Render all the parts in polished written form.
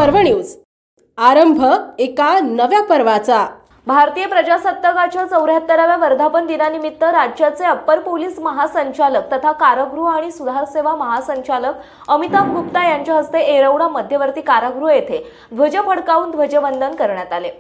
पर्व न्यूज। आरंभ एका नव्या पर्वाचा। भारतीय प्रजासत्ताकाच्या 74व्या वर्धापन दिनानिमित्त राज्याचे अप्पर पोलीस महासंचालक तथा कारागृह आणि सुधार सेवा महासंचालक अमिताभ गुप्ता यांच्या हस्ते येरवडा मध्यवर्ती कारागृह येथे ध्वज फडकावून ध्वजवंदन करण्यात आले।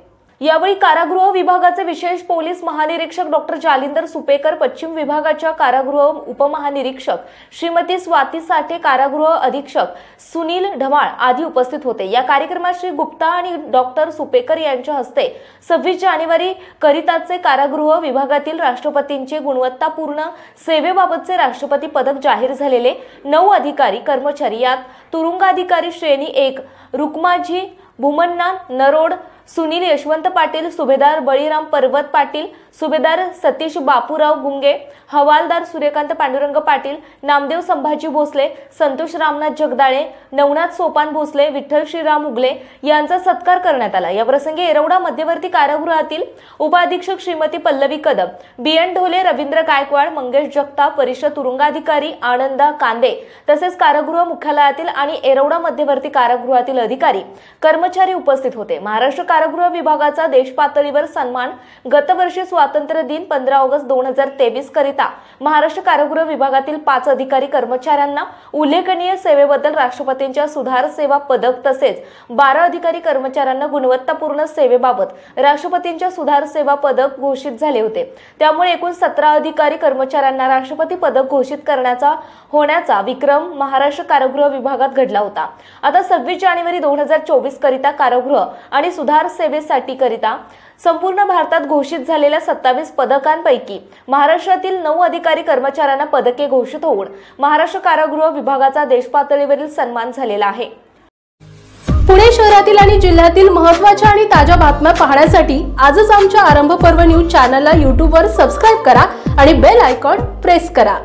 यावेळी कारागृह विभागाचे विशेष पोलीस महानिरीक्षक डॉ. जालिंदर सुपेकर, पश्चिम विभागाच्या कारागृह उपमहानिरीक्षक श्रीमती स्वाती साठे, कारागृह अधीक्षक सुनील ढमाळ आदी उपस्थित होते। या कार्यक्रमात श्री गुप्ता आणि डॉ. सुपेकर यांच्या हस्ते 26 जानेवारी करिताचे कारागृह विभागातील राष्ट्रपतींचे गुणवत्तापूर्ण सेवेबाबतचे राष्ट्रपती पदक जाहीर झालेले 9 अधिकारी कर्मचारी, यात तुरुंगाधिकारी श्रेणी 1 रुक्माजी भूमन्ना नरोड, सुनील यशवंत पाटील, सुभेदार बळीराम पर्वत पाटील, सुभेदार सतीश बापूराव गुंगे, हवालदार सूर्यकांत पांडुरंग पाटील, नामदेव संभाजी भोसले, संतोष रामनाथ जगदाळे, नवनाथ सोपान भोसले, विठ्ठल श्रीराम उगले यांचा सत्कार करण्यात आला। या प्रसंगी येरवडा मध्यवर्ती कारागृहातील उपाधीक्षक श्रीमती पल्लवी कदम, बीएन ढोले, रवींद्र गायकवाड, मंगेश जगताप, वरिष्ठ तुरुंगाधिकारी आनंदा कांदे तसेच कारागृह मुख्यालयातील आणि येरवडा मध्यवर्ती कारागृहातील अधिकारी कर्मचारी उपस्थित होते। महाराष्ट्र कारागृह विभागाचा देश पातळीवर सन्मान गतवर्षी स्वातंत्र्य दिन 15 ऑगस्ट 2023 करिता महाराष्ट्र कारागृह विभागातील 5 अधिकारी कर्मचाऱ्यांना उल्लेखनीय सेवेबद्दल राष्ट्रपतींच्या सुधार सेवा पदक तसेच 12 अधिकारी कर्मचाऱ्यांना गुणवत्तापूर्ण सेवेबाबत राष्ट्रपतींच्या सुधार सेवा पदक घोषित झाले होते। त्यामुळे एकूण 17 अधिकारी कर्मचाऱ्यांना राष्ट्रपती पदक घोषित होण्याचा विक्रम महाराष्ट्र कारागृह विभागात घडला होता। आता 26 जानेवारी 2024 करिता कारागृह आणि सुधार सेवेसाठी करिता संपूर्ण भारतात घोषित झालेल्या 27 पदकांपैकी महाराष्ट्रातील 9 अधिकारी कर्मचाऱ्यांना पदके घोषित होऊन महाराष्ट्र कारागृह विभागाचा देश पातळीवरील सन्मान झालेला आहे। पुणे शहरातील आणि जिल्ह्यातील महत्त्वाच्या आणि ताज्या बातम्या पाहण्यासाठी आजच आमच्या आरंभ पर्व न्यूज चॅनलला YouTube वर सबस्क्राइब करा आणि बेल आयकॉन प्रेस करा।